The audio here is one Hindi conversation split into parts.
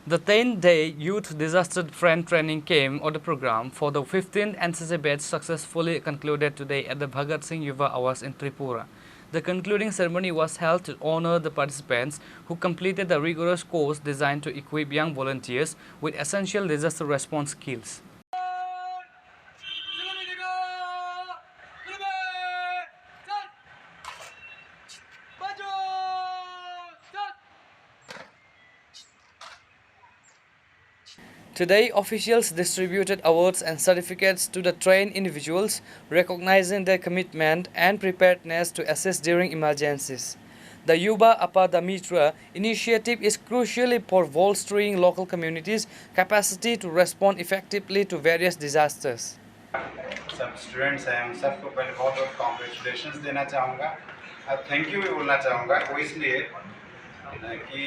The 10-day Youth Disaster Friend Training Camp or the program for the 15th NCC batch successfully concluded today at the Bhagat Singh Yuva Awas in Tripura. The concluding ceremony was held to honor the participants who completed the rigorous course designed to equip young volunteers with essential disaster response skills. Today, officials distributed awards and certificates to the trained individuals, recognizing their commitment and preparedness to assist during emergencies. The Yuba Apadamitra initiative is crucial for bolstering local communities' capacity to respond effectively to various disasters. सब स्टूडेंट्स हैं उन सबको पहले बहुत बहुत कॉन्ग्रेचुलेशंस देना चाहूँगा और थैंक यू भी बोलना चाहूँगा वो इसलिए कि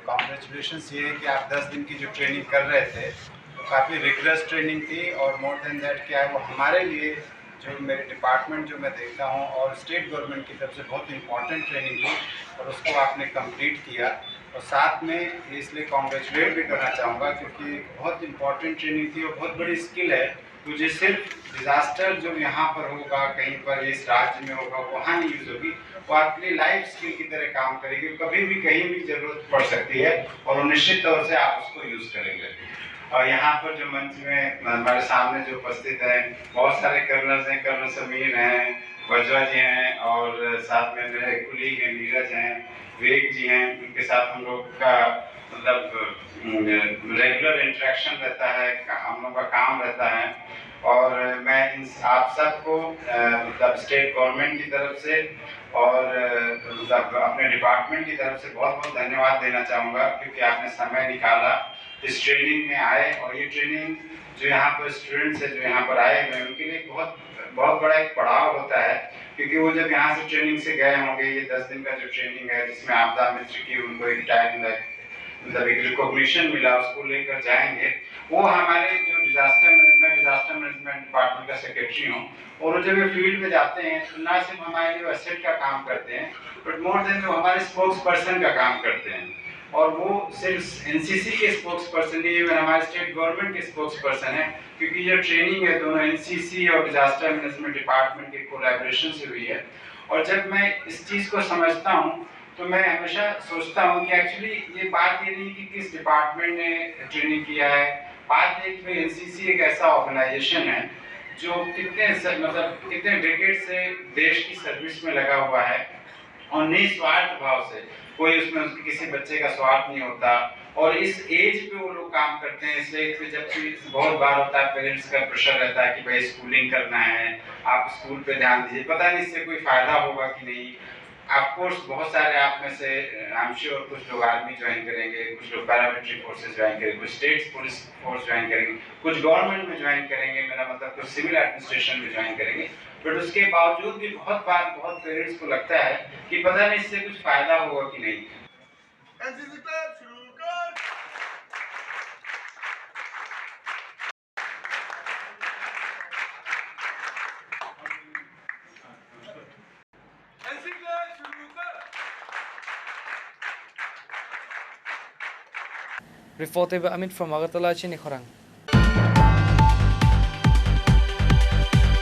कॉन्ग्रेचुलेशंस ये है कि आप 10 दिन की जो ट्रेनिंग कर रहे थे तो काफ़ी रिगरस ट्रेनिंग थी और मोर देन दैट क्या है वो हमारे लिए जो मेरे डिपार्टमेंट जो मैं देखता हूँ और स्टेट गवर्नमेंट की तरफ से बहुत इंपॉर्टेंट ट्रेनिंग थी और उसको आपने कंप्लीट किया और साथ में इसलिए कॉन्ग्रेचुलेट भी करना चाहूँगा क्योंकि बहुत इंपॉर्टेंट ट्रेनिंग थी और बहुत बड़ी स्किल है तो जो सिर्फ डिज़ास्टर जो यहाँ पर होगा कहीं पर इस राज्य में होगा वहाँ नहीं यूज़ होगी वो आपके लिए लाइफ स्किल की तरह काम करेगी कभी भी कहीं भी ज़रूरत पड़ सकती है और निश्चित तौर से आप उसको यूज़ करेंगे और यहाँ पर जो मंच में हमारे सामने जो उपस्थित हैं बहुत सारे कर्नल्स हैं, कर्नल समीर हैं, वज्रा जी हैं और साथ में मेरे कुलीग हैं, नीरज हैं, विवेक जी हैं, उनके साथ हम लोग का मतलब रेगुलर इंटरेक्शन रहता है, हम लोग का काम रहता है और मैं आप सबको मतलब स्टेट गवर्नमेंट की तरफ से और मतलब अपने डिपार्टमेंट की तरफ से बहुत बहुत धन्यवाद देना चाहूँगा क्योंकि आपने समय निकाला इस ट्रेनिंग में आए और ये ट्रेनिंग जो यहाँ पर स्टूडेंट्स है जो यहाँ पर आए हुए उनके लिए बहुत बहुत बड़ा एक पड़ाव होता है क्योंकि वो जब यहाँ से ट्रेनिंग से गए होंगे ये 10 दिन का जो ट्रेनिंग है जिसमें आपदा मित्र की उनको एक टाइम मतलब एक रिकॉग्निशन मिला उसको लेकर जाएंगे वो हमारे जो डिजास्टर मैनेजमेंट डिपार्टमेंट का सेक्रेटरी हूँ और जब ये फील्ड में जाते हैं तो ना सिर्फ हमारे लिए एसेट का काम करते हैं बट मोर देन वो हमारे स्पोक्स पर्सन का काम करते हैं और वो सिर्फ एनसीसी के स्पोक्स पर्सन नहीं है हमारे स्टेट गवर्नमेंट के स्पोक्स पर्सन है क्योंकि जो ट्रेनिंग है दोनों एनसीसी और डिजास्टर मैनेजमेंट डिपार्टमेंट के कोलैबोरेशन से हुई है और जब मैं इस चीज़ को समझता हूँ तो मैं हमेशा सोचता हूँ कि एक्चुअली ये बात ये नहीं कि किस डिपार्टमेंट ने ट्रेनिंग किया है बात ये कि एनसीसी एक ऐसा ऑर्गेनाइजेशन है जो कितने डिकेड से देश की सर्विस में लगा हुआ है और निस्वार्थ भाव से कोई उसमें उसके किसी बच्चे का स्वार्थ नहीं होता और इस एज पे वो लोग काम करते हैं इस एज पे जबकि बहुत बार होता है पेरेंट्स का प्रेशर रहता है कि भाई स्कूलिंग करना है आप स्कूल पे ध्यान दीजिए पता नहीं इससे कोई फायदा होगा कि नहीं ऑफकोर्स बहुत सारे आप में से आई एम श्योर कुछ लोग आर्मी ज्वाइन करेंगे कुछ लोग पैरामिलिट्री फोर्सेज ज्वाइन करेंगे कुछ स्टेट पुलिस फोर्स ज्वाइन करेंगे कुछ गवर्नमेंट में ज्वाइन करेंगे मेरा मतलब कुछ सिविल एडमिनिस्ट्रेशन में ज्वाइन करेंगे बट उसके बावजूद भी बहुत बार बहुत पेरेंट्स को लगता है कि पता नहीं इससे कुछ फायदा होगा कि नहीं Reported by Amit from Agartala, Chinikhorang.